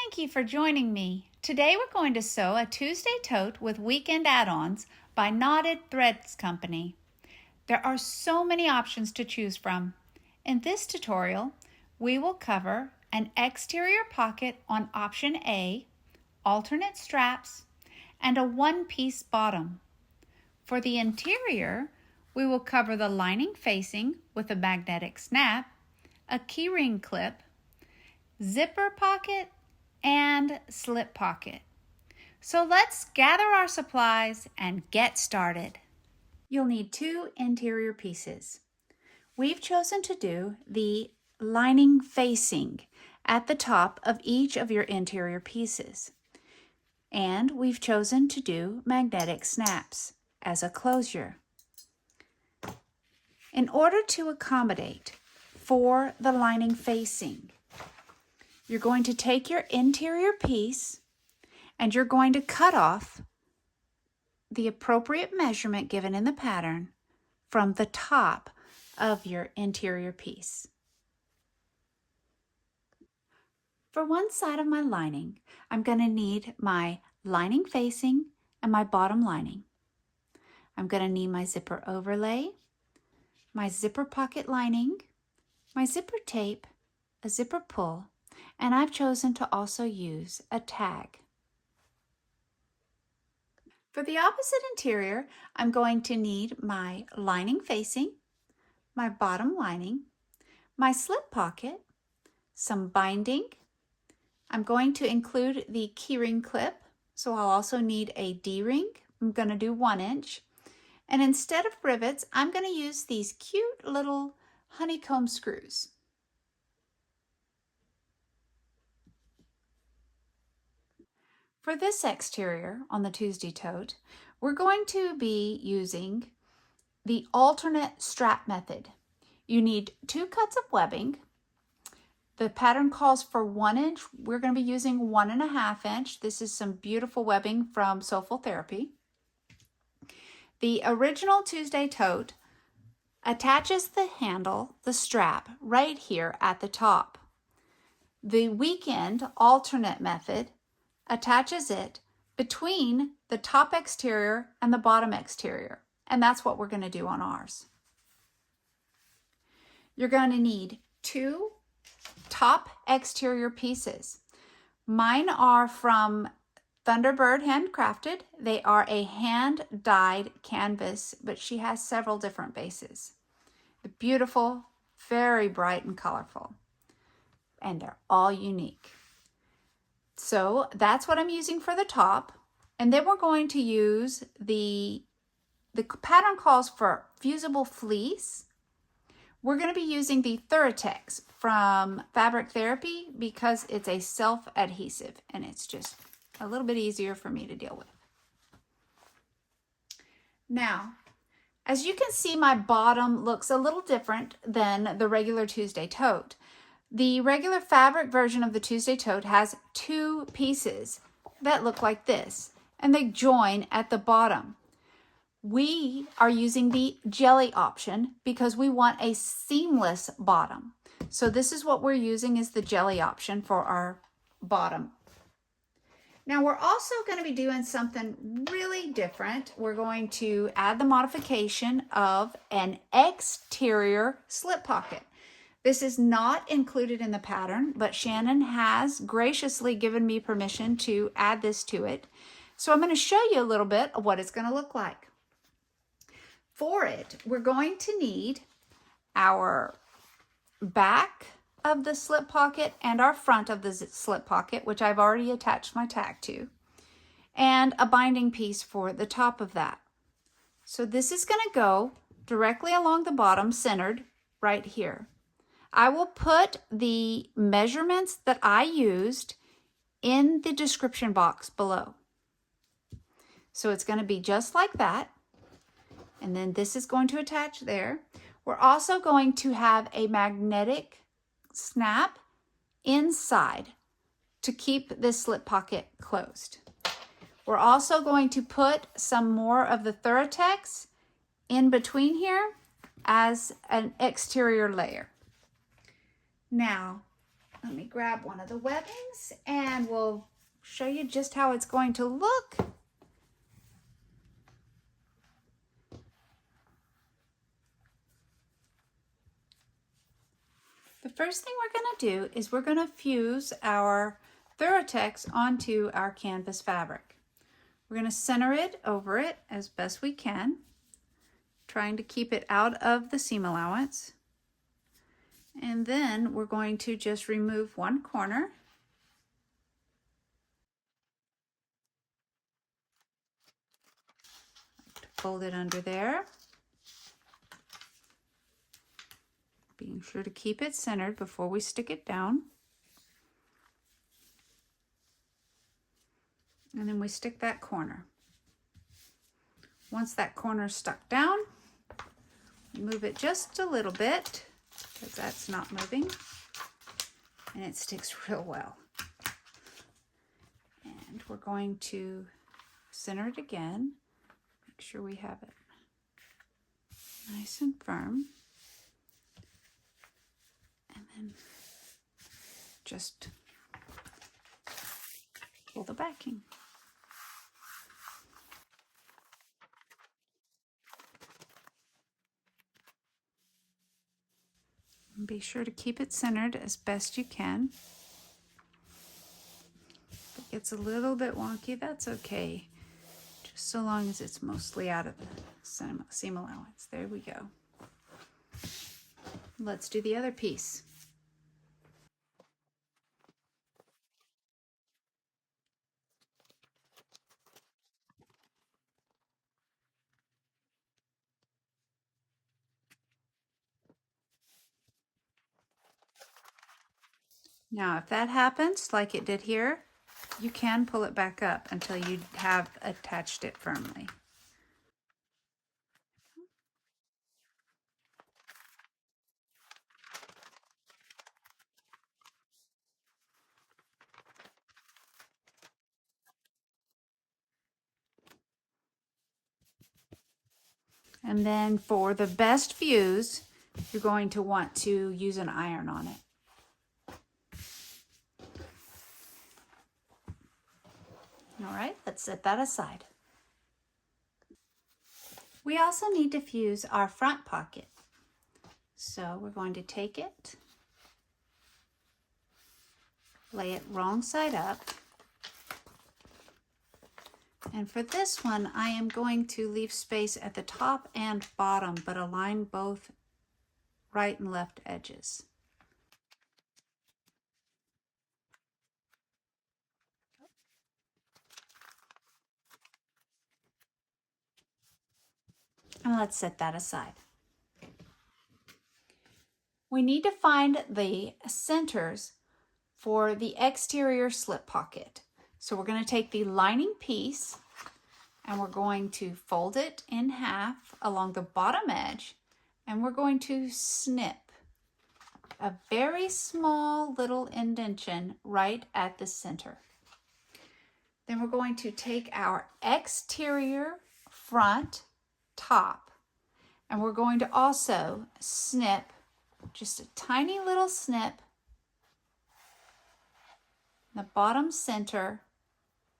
Thank you for joining me. Today we're going to sew a Tuesday tote with weekend add-ons by Knotted Threads Company. There are so many options to choose from. In this tutorial, we will cover an exterior pocket on option A, alternate straps, and a one-piece bottom. For the interior, we will cover the lining facing with a magnetic snap, a keyring clip, zipper pocket, and slip pocket. So let's gather our supplies and get started. You'll need two interior pieces. We've chosen to do the lining facing at the top of each of your interior pieces. And we've chosen to do magnetic snaps as a closure. In order to accommodate for the lining facing, you're going to take your interior piece and you're going to cut off the appropriate measurement given in the pattern from the top of your interior piece. For one side of my lining, I'm going to need my lining facing and my bottom lining. I'm going to need my zipper overlay, my zipper pocket lining, my zipper tape, a zipper pull, and I've chosen to also use a tag. For the opposite interior, I'm going to need my lining facing, my bottom lining, my slip pocket, some binding. I'm going to include the keyring clip, so I'll also need a D-ring. I'm going to do 1 inch. And instead of rivets, I'm going to use these cute little honeycomb screws. For this exterior on the Tuesday tote, we're going to be using the alternate strap method. You need 2 cuts of webbing. The pattern calls for 1 inch. We're going to be using 1.5 inch. This is some beautiful webbing from Soulful Therapy. The original Tuesday tote attaches the handle, the strap, right here at the top. The weekend alternate method attaches it between the top exterior and the bottom exterior, and that's what we're going to do on ours. You're going to need 2 top exterior pieces. Mine are from Thunderbird Handcrafted. They are a hand-dyed canvas, but she has several different bases. They're beautiful, very bright and colorful, and they're all unique. So that's what I'm using for the top. And then we're going to use the pattern calls for fusible fleece. We're going to be using the Thuratex from Fabric Therapy because it's a self-adhesive and it's just a little bit easier for me to deal with. Now, as you can see, my bottom looks a little different than the regular Tuesday tote. The regular fabric version of the Tuesday tote has 2 pieces that look like this, and they join at the bottom. We are using the jelly option because we want a seamless bottom. So this is what we're using, is the jelly option for our bottom. Now we're also going to be doing something really different. We're going to add the modification of an exterior slip pocket. This is not included in the pattern, but Shannon has graciously given me permission to add this to it. So I'm going to show you a little bit of what it's going to look like. For it, we're going to need our back of the slip pocket and our front of the slip pocket, which I've already attached my tag to, and a binding piece for the top of that. So this is going to go directly along the bottom, centered right here. I will put the measurements that I used in the description box below. So it's going to be just like that. And then this is going to attach there. We're also going to have a magnetic snap inside to keep this slip pocket closed. We're also going to put some more of the Thuratex in between here as an exterior layer. Now, Let me grab one of the webbings and we'll show you just how it's going to look. The first thing we're going to do is we're going to fuse our Thorotex onto our canvas fabric. We're going to center it over it as best we can, trying to keep it out of the seam allowance. And then we're going to just remove one corner. Fold it under there. Being sure to keep it centered before we stick it down. And then we stick that corner. Once that corner is stuck down, move it just a little bit because that's not moving, and it sticks real well. And we're going to center it again. Make sure we have it nice and firm. And then just pull the backing. And be sure to keep it centered as best you can. If it gets a little bit wonky, that's okay. Just so long as it's mostly out of the seam allowance. There we go. Let's do the other piece. Now, if that happens, like it did here, you can pull it back up until you have attached it firmly. And then for the best fuse, you're going to want to use an iron on it. All right, let's set that aside. We also need to fuse our front pocket. So we're going to take it, lay it wrong side up. And for this one, I am going to leave space at the top and bottom, but align both right and left edges. And let's set that aside. We need to find the centers for the exterior slip pocket. So we're going to take the lining piece and we're going to fold it in half along the bottom edge, and we're going to snip a very small little indentation right at the center. Then we're going to take our exterior front top and we're going to also snip just a tiny little snip in the bottom center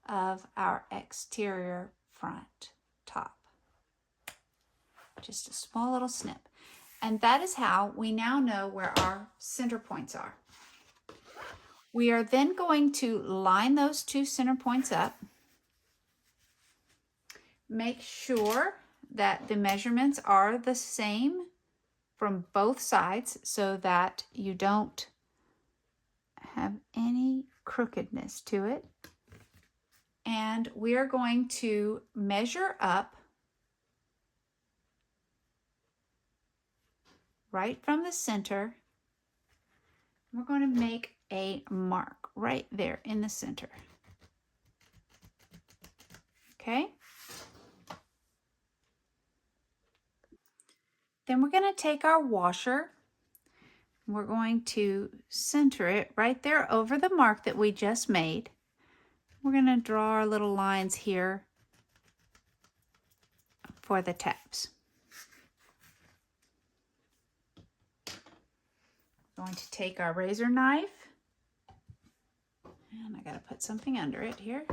of our exterior front top. Just a small little snip. And that is how we now know where our center points are. We are then going to line those two center points up. Make sure that the measurements are the same from both sides so that you don't have any crookedness to it. And we are going to measure up right from the center. We're going to make a mark right there in the center. Okay? Then we're going to take our washer. We're going to center it right there over the mark that we just made. We're going to draw our little lines here for the tabs. We're going to take our razor knife And I gotta put something under it here.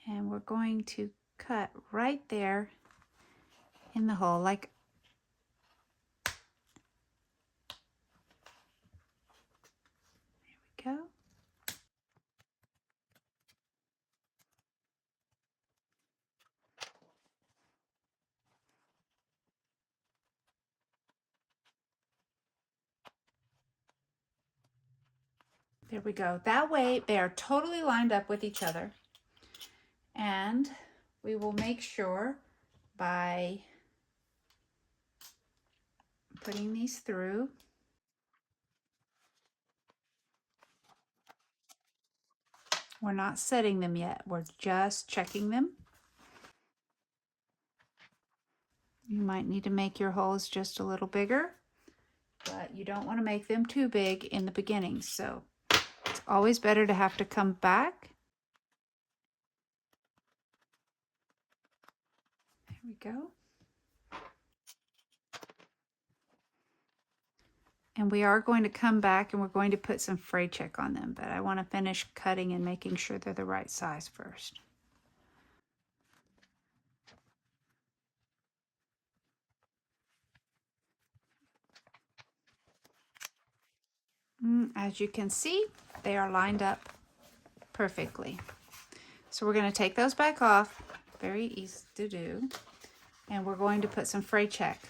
And we're going to cut right there in the hole, like there we go. There we go. That way they are totally lined up with each other. And we will make sure by putting these through. We're not setting them yet. We're just checking them. You might need to make your holes just a little bigger, but you don't want to make them too big in the beginning. So it's always better to have to come back. There we go. And we are going to come back and we're going to put some fray check on them, but I want to finish cutting and making sure they're the right size first. As you can see, they are lined up perfectly. So we're going to take those back off, very easy to do, and we're going to put some fray check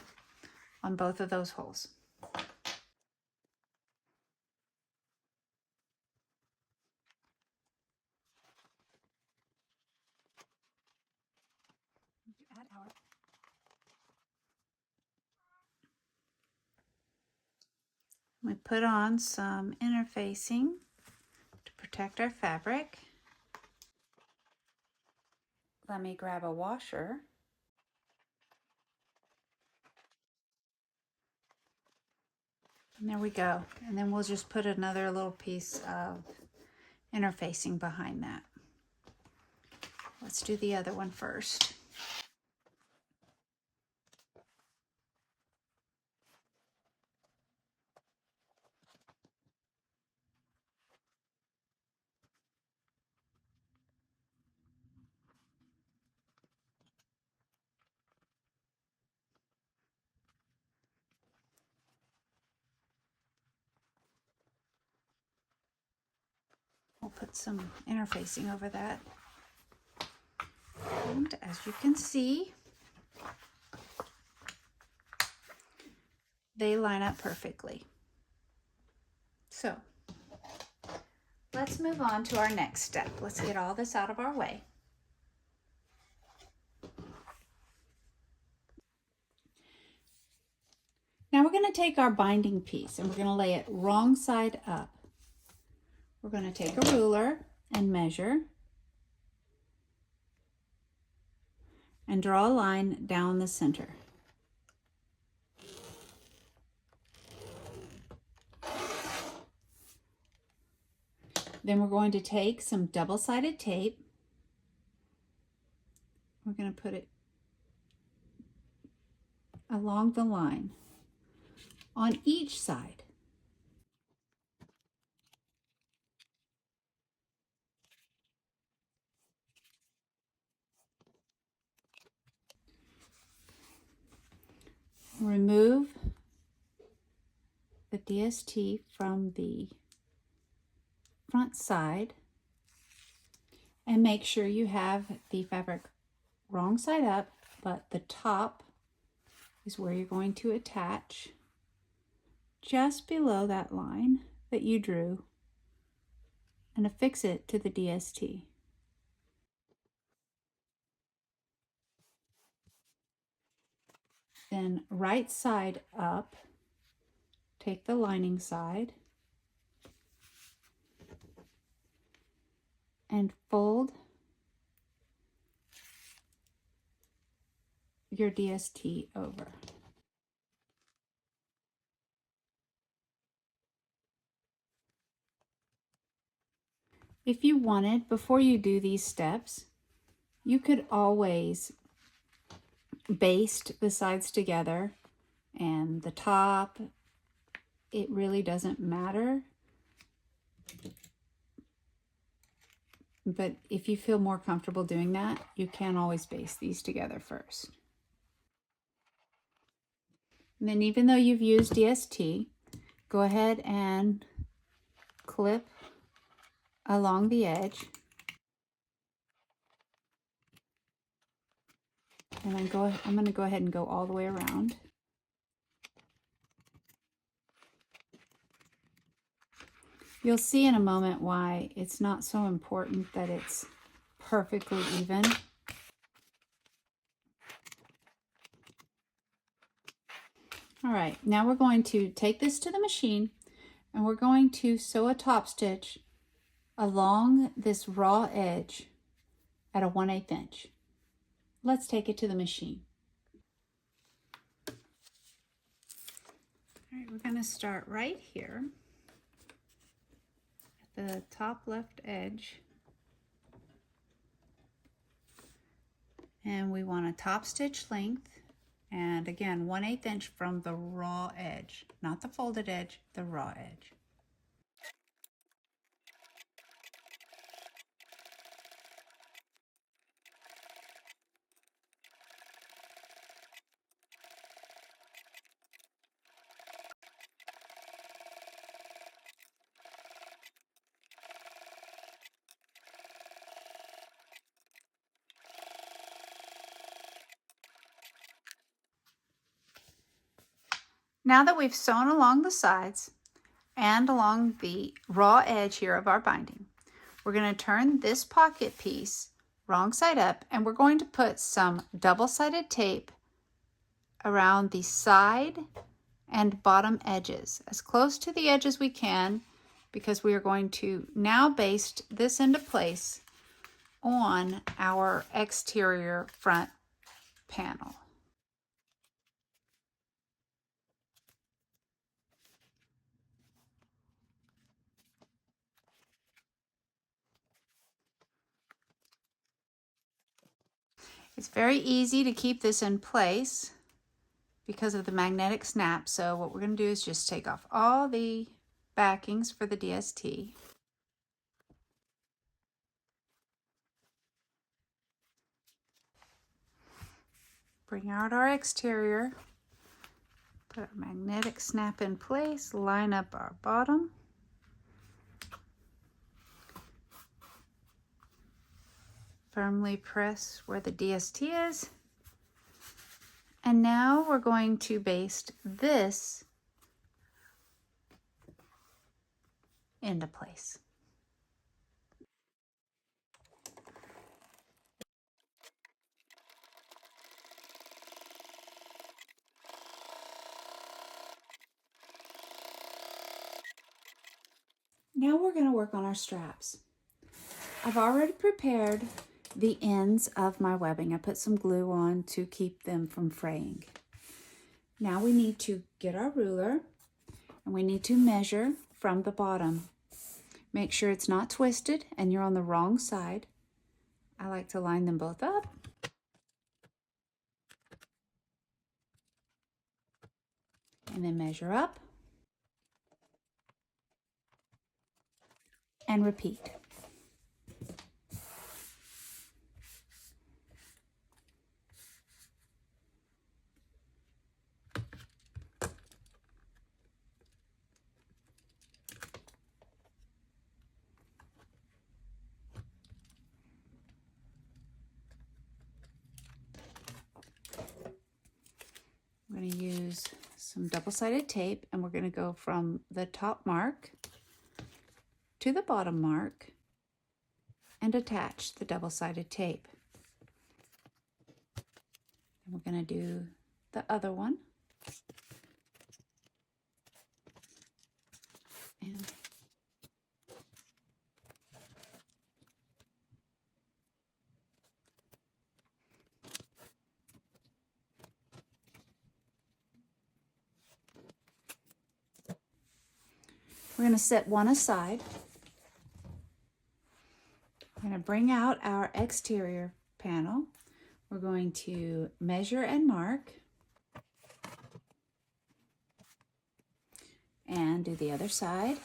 on both of those holes. We put on some interfacing to protect our fabric. Let me grab a washer. And there we go. And then we'll just put another little piece of interfacing behind that. Let's do the other one first. We'll put some interfacing over that. And as you can see, they line up perfectly. So let's move on to our next step. Let's get all this out of our way. Now we're going to take our binding piece and we're going to lay it wrong side up. We're going to take a ruler and measure and draw a line down the center. Then we're going to take some double-sided tape. We're going to put it along the line on each side. Remove the DST from the front side and make sure you have the fabric wrong side up, but the top is where you're going to attach, just below that line that you drew, and affix it to the DST. Then right side up, take the lining side and fold your DST over. If you wanted, before you do these steps, you could always baste the sides together and the top, it really doesn't matter. But if you feel more comfortable doing that, you can always baste these together first. And then even though you've used DST, go ahead and clip along the edge. And then I'm going to go ahead and go all the way around. You'll see in a moment why it's not so important that it's perfectly even. All right, now we're going to take this to the machine and we're going to sew a top stitch along this raw edge at a 1/8 inch. Let's take it to the machine. All right, we're going to start right here at the top left edge. And we want a top stitch length, and again 1/8 inch from the raw edge, not the folded edge, the raw edge. Now that we've sewn along the sides and along the raw edge here of our binding, we're going to turn this pocket piece wrong side up, and we're going to put some double-sided tape around the side and bottom edges, as close to the edge as we can, because we are going to now baste this into place on our exterior front panel. It's very easy to keep this in place because of the magnetic snap. So what we're going to do is just take off all the backings for the DST. Bring out our exterior, put our magnetic snap in place, line up our bottom. Firmly press where the DST is. And now we're going to baste this into place. Now we're going to work on our straps. I've already prepared the ends of my webbing. I put some glue on to keep them from fraying. Now we need to get our ruler and we need to measure from the bottom. Make sure it's not twisted and you're on the wrong side. I like to line them both up. And then measure up. And repeat. We're going to use some double-sided tape and we're going to go from the top mark to the bottom mark and attach the double-sided tape. And we're going to do the other one. And we're going to set one aside. We're going to bring out our exterior panel. We're going to measure and mark. And do the other side.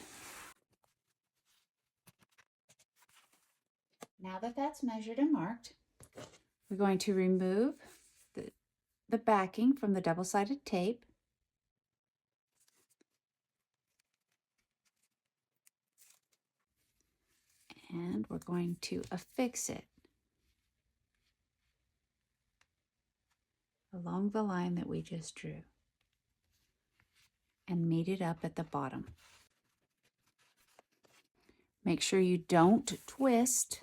Now that that's measured and marked, we're going to remove the backing from the double-sided tape. And we're going to affix it along the line that we just drew and meet it up at the bottom. Make sure you don't twist.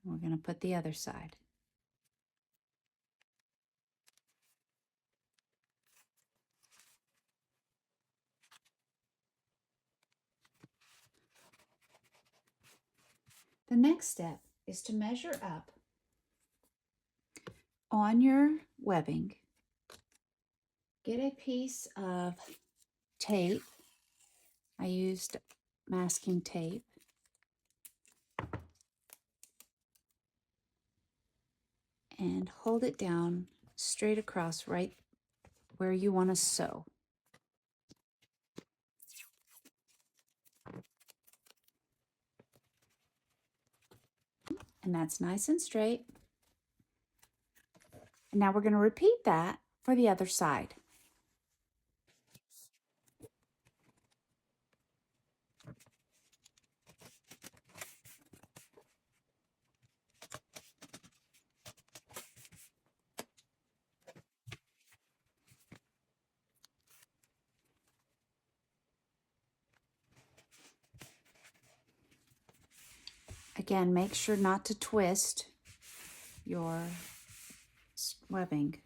We're going to put the other side. The next step is to measure up on your webbing. Get a piece of tape. I used masking tape. And hold it down straight across right where you want to sew. And that's nice and straight. And now we're going to repeat that for the other side. Again, make sure not to twist your webbing.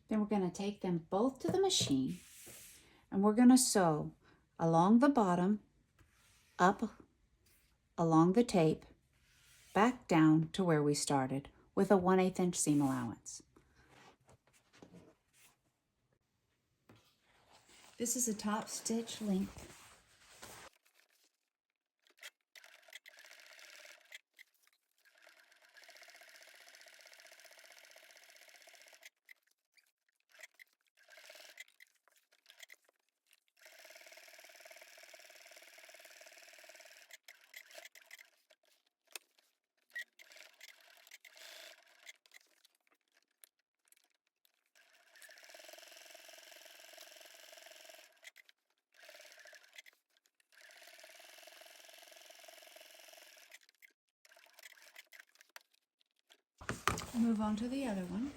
Then we're going to take them both to the machine and we're going to sew along the bottom, up along the tape, back down to where we started with a 1/8 inch seam allowance. This is a top stitch length. Move on to the other one.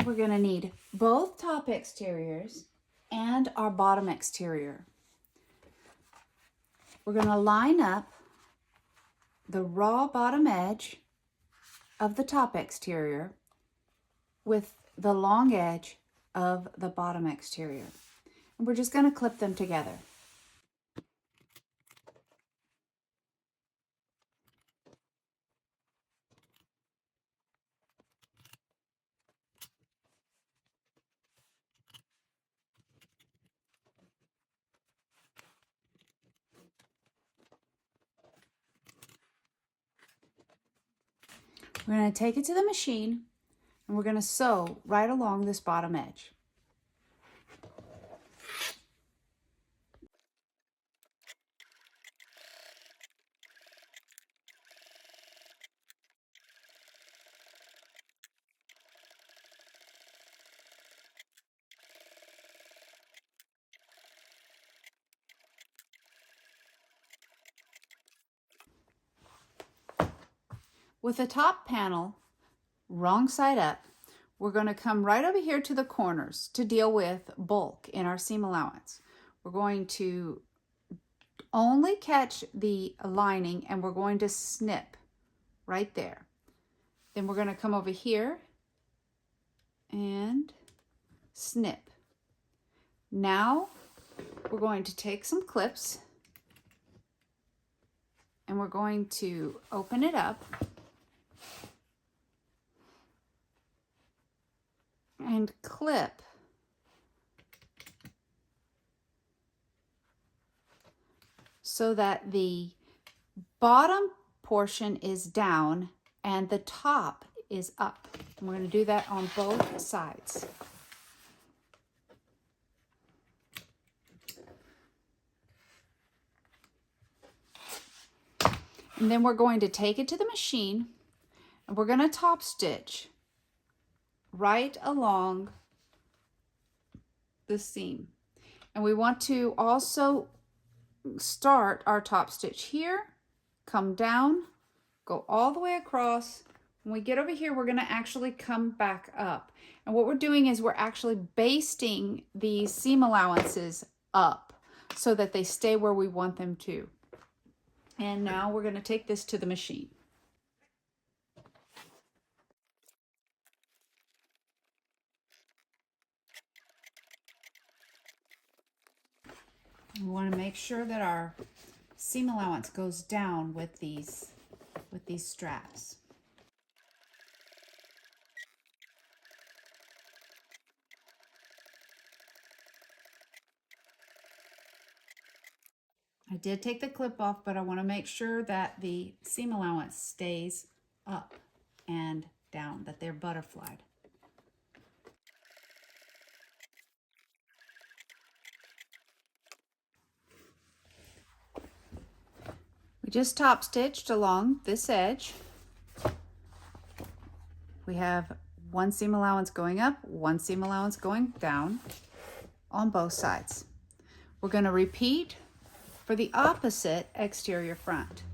We're going to need both top exteriors and our bottom exterior. We're going to line up the raw bottom edge of the top exterior with the long edge of the bottom exterior. And we're just going to clip them together. We're going to take it to the machine and we're going to sew right along this bottom edge. With the top panel wrong side up, we're going to come right over here to the corners to deal with bulk in our seam allowance. We're going to only catch the lining and we're going to snip right there. Then we're going to come over here and snip. Now we're going to take some clips and we're going to open it up and clip so that the bottom portion is down and the top is up. And we're going to do that on both sides. And then we're going to take it to the machine and we're going to top stitch right along the seam. And we want to also start our top stitch here, come down, go all the way across. When we get over here, we're going to actually come back up. And what we're doing is we're actually basting these seam allowances up so that they stay where we want them to. And now we're going to take this to the machine. We want to make sure that our seam allowance goes down with these straps. I did take the clip off, but I want to make sure that the seam allowance stays up and down, that they're butterflied. We just top stitched along this edge. We have one seam allowance going up, one seam allowance going down on both sides. We're going to repeat for the opposite exterior front.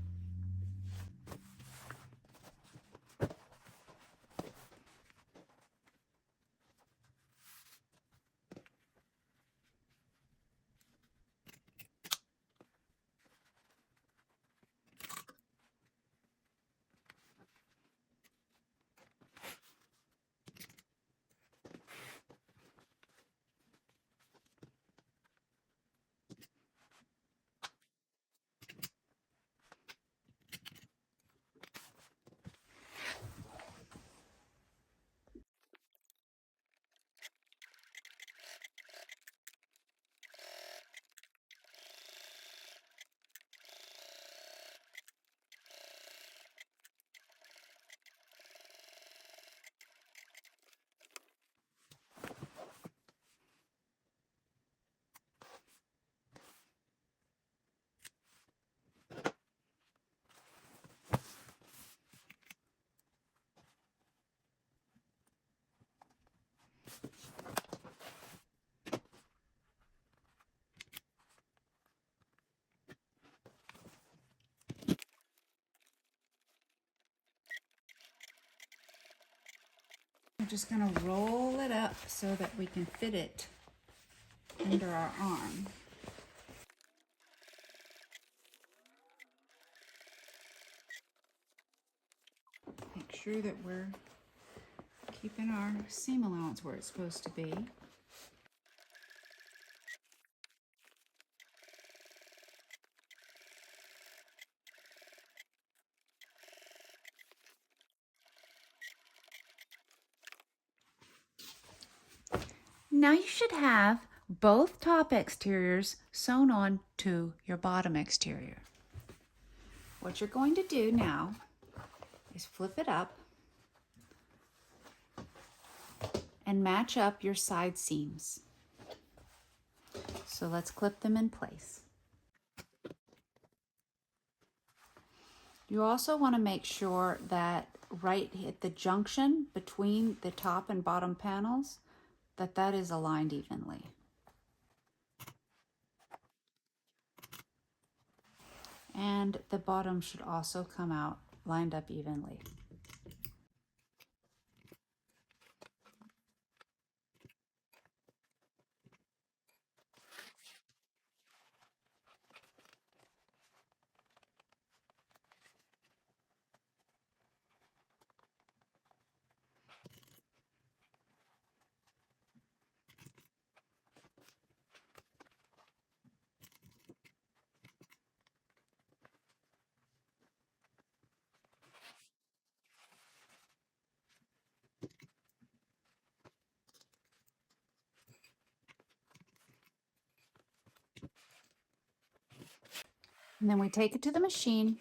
We're just going to roll it up so that we can fit it under our arm. Make sure that we're keeping our seam allowance where it's supposed to be. Now you should have both top exteriors sewn on to your bottom exterior. What you're going to do now is flip it up and match up your side seams. So let's clip them in place. You also want to make sure that right at the junction between the top and bottom panels, that is aligned evenly. And the bottom should also come out lined up evenly. And then we take it to the machine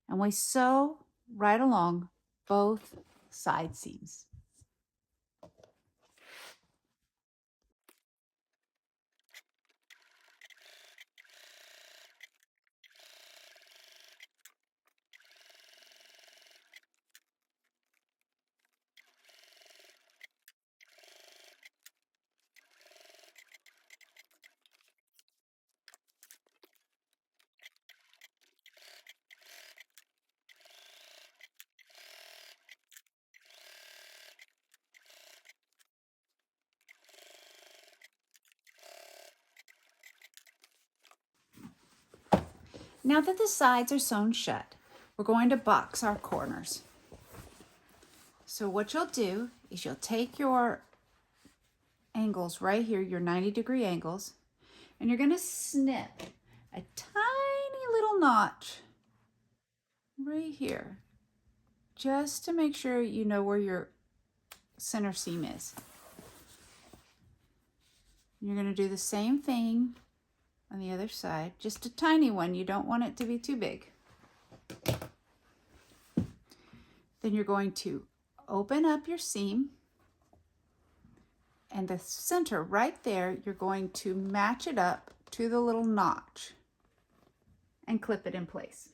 and we sew right along both side seams. Now that the sides are sewn shut, we're going to box our corners. So what you'll do is you'll take your angles right here, your 90-degree angles, and you're going to snip a tiny little notch right here, just to make sure you know where your center seam is. You're going to do the same thing on the other side, just a tiny one. You don't want it to be too big. Then you're going to open up your seam, and the center right there, you're going to match it up to the little notch and clip it in place.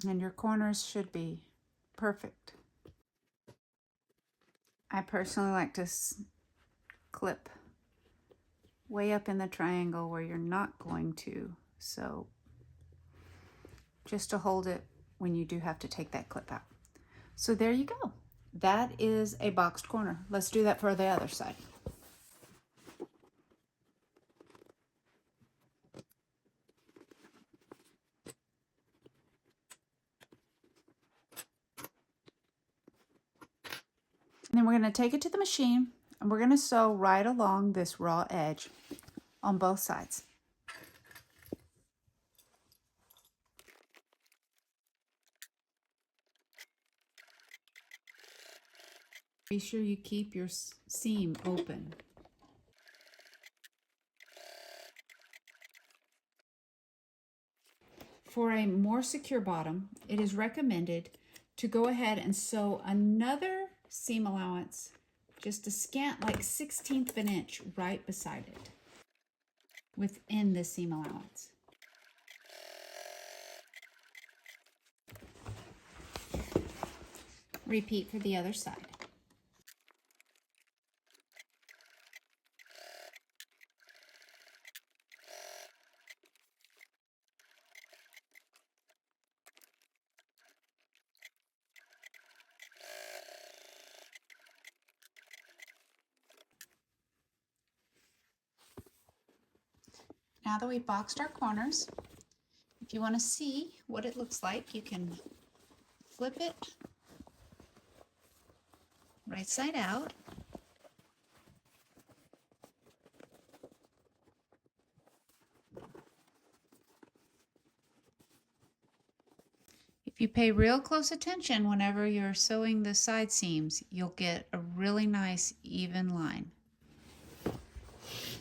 And your corners should be perfect. I personally like to clip way up in the triangle where you're not going to sew, just to hold it when you do have to take that clip out. So there you go. That is a boxed corner. Let's do that for the other side. And then we're going to take it to the machine and we're going to sew right along this raw edge on both sides. Be sure you keep your seam open. For a more secure bottom, it is recommended to go ahead and sew another seam allowance, just a scant like 1/16 of an inch right beside it, within the seam allowance. Repeat for the other side. Now that we've boxed our corners, if you want to see what it looks like, you can flip it right side out. If you pay real close attention whenever you're sewing the side seams, you'll get a really nice even line.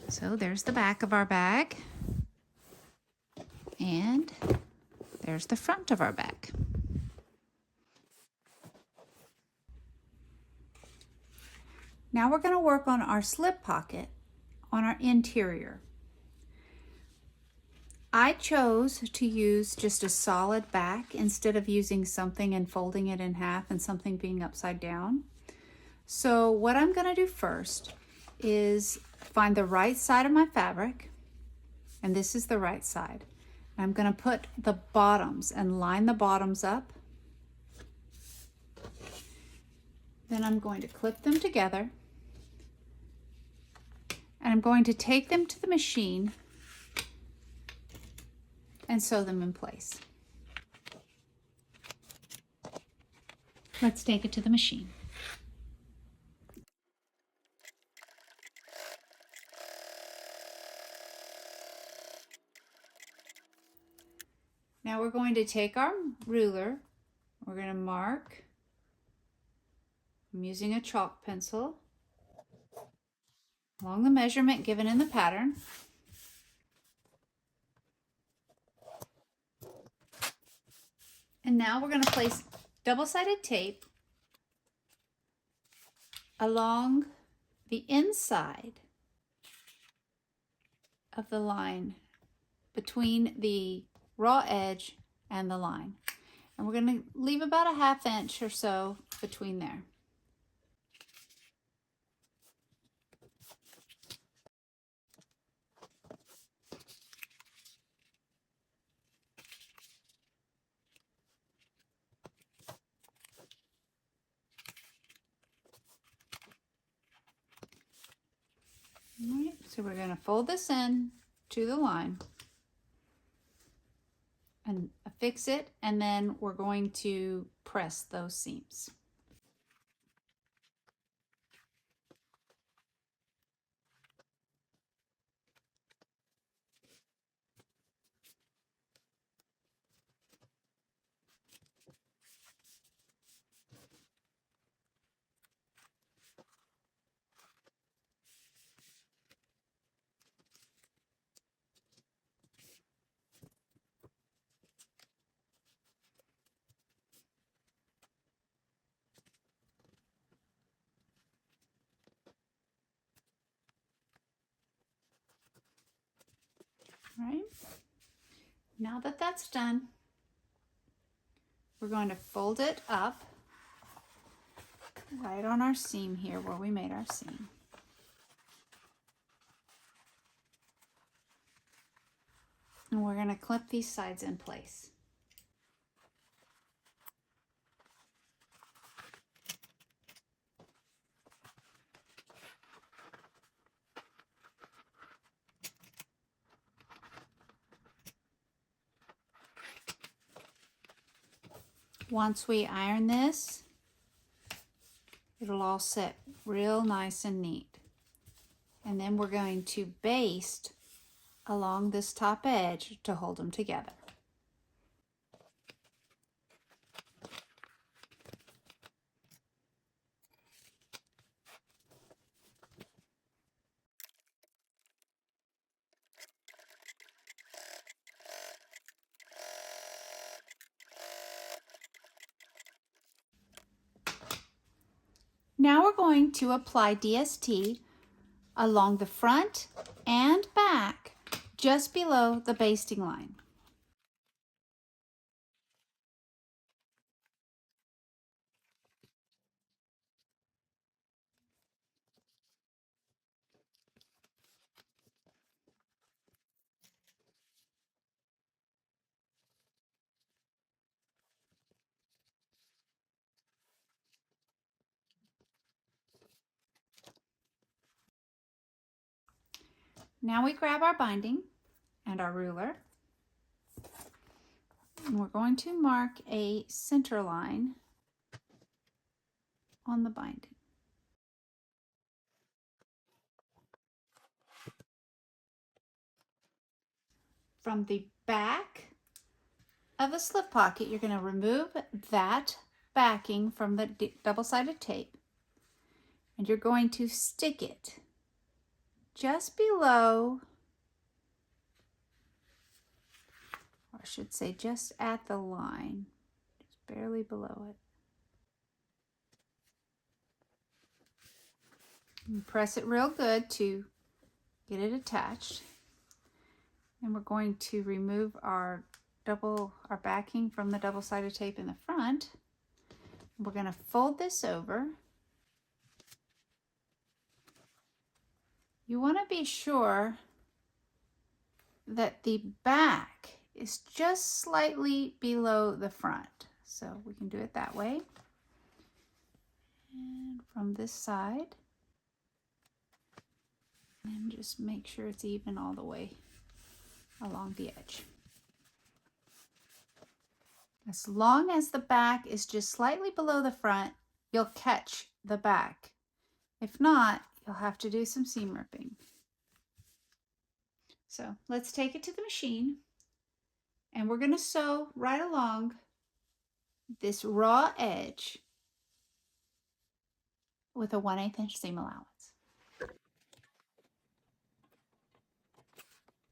So there's the back of our bag, and there's the front of our bag. Now we're going to work on our slip pocket on our interior. I chose to use just a solid back instead of using something and folding it in half and something being upside down. So what I'm going to do first is find the right side of my fabric, and this is the right side. I'm going to put the bottoms and line the bottoms up. Then I'm going to clip them together, and I'm going to take them to the machine and sew them in place. Let's take it to the machine. Now we're going to take our ruler, we're going to mark. I'm using a chalk pencil along the measurement given in the pattern. And now we're going to place double-sided tape along the inside of the line between the raw edge and the line. And we're going to leave about a 1/2 inch or so between there. All right, so we're going to fold this in to the line and affix it, and then we're going to press those seams. All right, now that that's done, we're going to fold it up right on our seam here where we made our seam. And we're going to clip these sides in place. Once we iron this, it'll all sit real nice and neat. And then we're going to baste along this top edge to hold them together. Now we're going to apply DST along the front and back just below the basting line. Now we grab our binding and our ruler, and we're going to mark a center line on the binding. From the back of the slip pocket, you're going to remove that backing from the double-sided tape, and you're going to stick it just below, or I should say just at the line, just barely below it. And press it real good to get it attached. And we're going to remove our backing from the double-sided tape in the front. We're going to fold this over. You want to be sure that the back is just slightly below the front. So we can do it that way. And from this side, and just make sure it's even all the way along the edge. As long as the back is just slightly below the front, you'll catch the back. If not, you'll have to do some seam ripping. So let's take it to the machine, and we're going to sew right along this raw edge with a 1/8 inch seam allowance.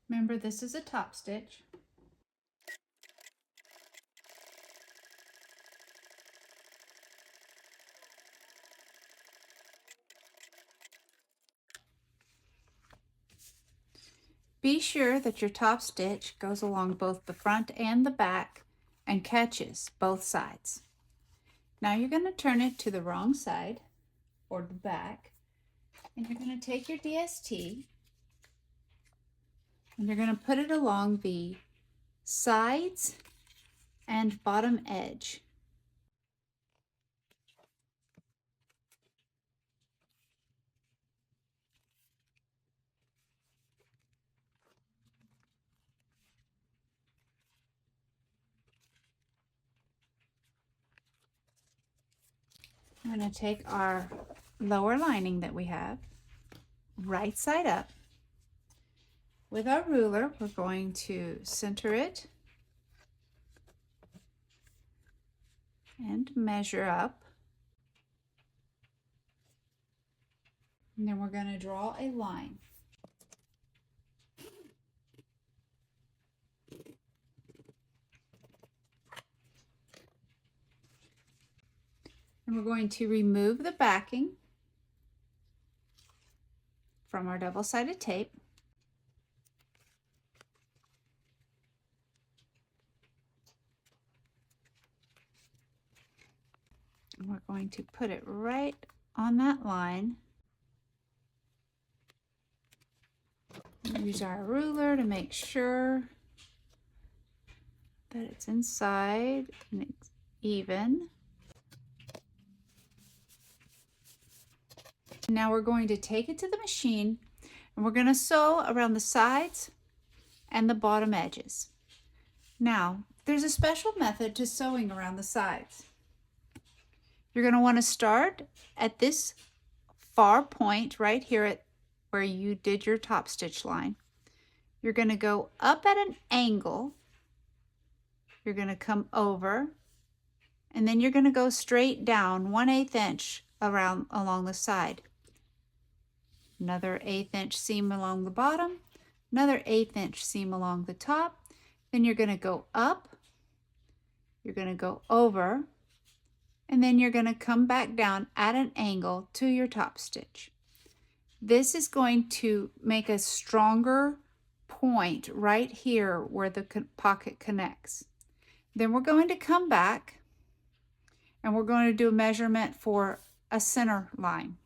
Remember, this is a top stitch. Be sure that your top stitch goes along both the front and the back and catches both sides. Now you're going to turn it to the wrong side, or the back, and you're going to take your DST and you're going to put it along the sides and bottom edge. I'm going to take our lower lining that we have, right side up. With our ruler, we're going to center it and measure up. And then we're going to draw a line. And we're going to remove the backing from our double-sided tape. And we're going to put it right on that line. Use our ruler to make sure that it's inside and it's even. Now we're going to take it to the machine and we're going to sew around the sides and the bottom edges. Now, there's a special method to sewing around the sides. You're going to want to start at this far point right here at where you did your top stitch line. You're going to go up at an angle. You're going to come over, and then you're going to go straight down 1/8 inch along the side. Another 1/8 inch seam along the bottom, another 1/8 inch seam along the top. Then you're going to go up, you're going to go over, and then you're going to come back down at an angle to your top stitch. This is going to make a stronger point right here where the pocket connects. Then we're going to come back and we're going to do a measurement for a center line.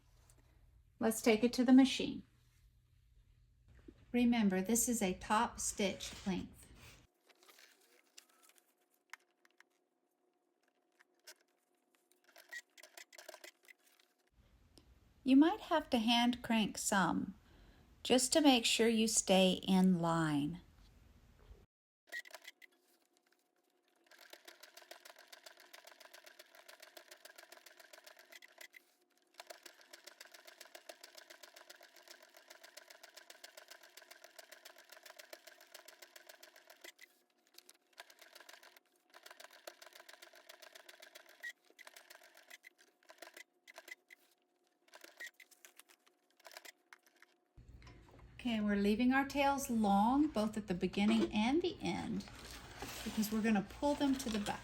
Let's take it to the machine. Remember, this is a top stitch length. You might have to hand crank some just to make sure you stay in line. Okay, we're leaving our tails long, both at the beginning and the end, because we're going to pull them to the back.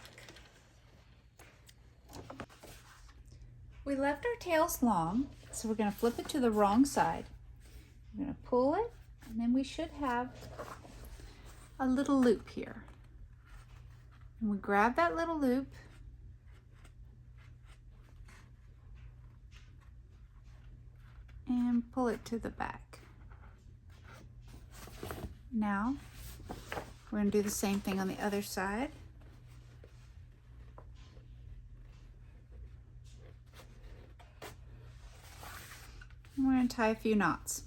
We left our tails long, so we're going to flip it to the wrong side. We're going to pull it, and then we should have a little loop here. And we grab that little loop, and pull it to the back. Now, we're going to do the same thing on the other side. And we're going to tie a few knots.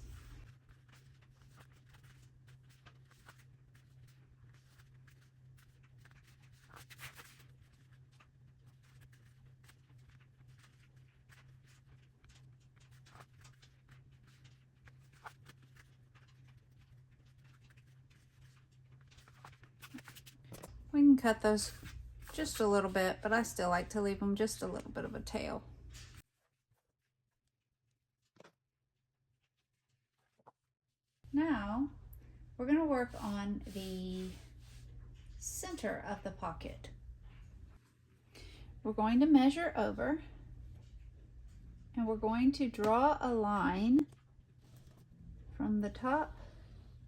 We can cut those just a little bit, but I still like to leave them just a little bit of a tail. Now, we're going to work on the center of the pocket. We're going to measure over, and we're going to draw a line from the top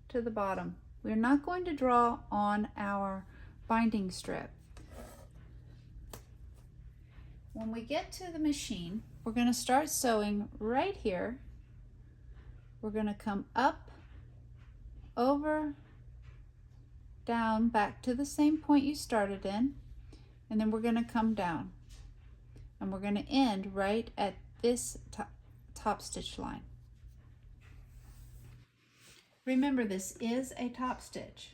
to the bottom. We're not going to draw on our binding strip. When we get to the machine, we're going to start sewing right here. We're going to come up, over, down, back to the same point you started in, and then we're going to come down. And we're going to end right at this top stitch line. Remember, this is a top stitch.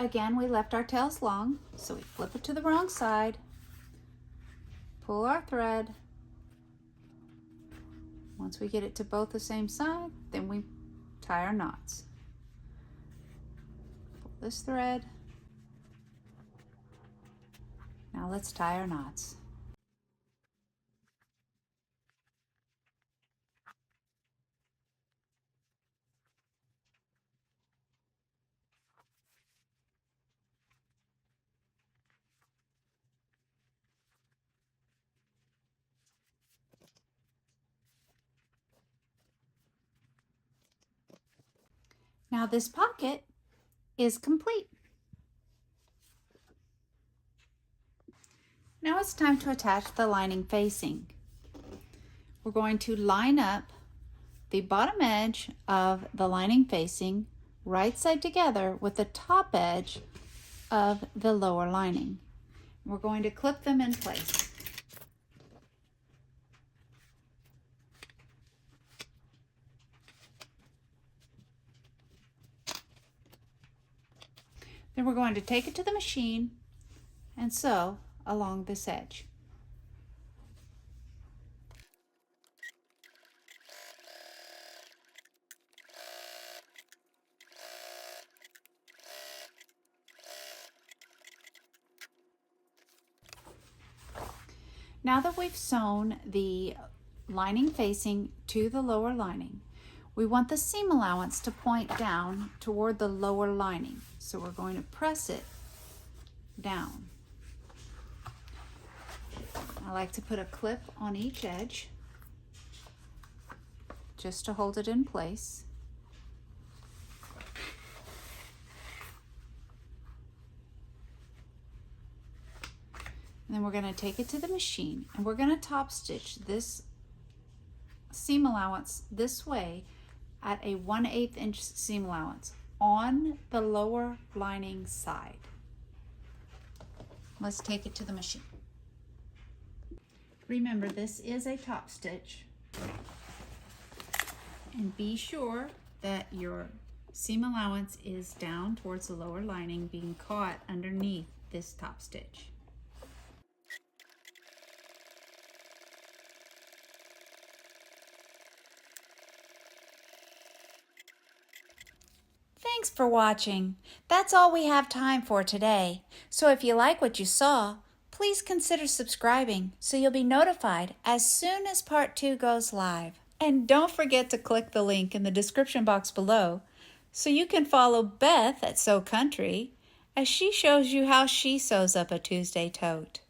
Again, we left our tails long, so we flip it to the wrong side, pull our thread. Once we get it to both the same side, then we tie our knots. Pull this thread. Now let's tie our knots. Now this pocket is complete. Now it's time to attach the lining facing. We're going to line up the bottom edge of the lining facing right side together with the top edge of the lower lining. We're going to clip them in place. Then we're going to take it to the machine and sew along this edge. Now that we've sewn the lining facing to the lower lining, we want the seam allowance to point down toward the lower lining. So we're going to press it down. I like to put a clip on each edge just to hold it in place. And then we're going to take it to the machine and we're going to top stitch this seam allowance this way at a 1/8 inch seam allowance on the lower lining side. Let's take it to the machine. Remember, this is a top stitch, and be sure that your seam allowance is down towards the lower lining, being caught underneath this top stitch. Thanks for watching. That's all we have time for today. So if you like what you saw, please consider subscribing so you'll be notified as soon as part 2 goes live. And don't forget to click the link in the description box below so you can follow Beth at Sew Country as she shows you how she sews up a Tuesday tote.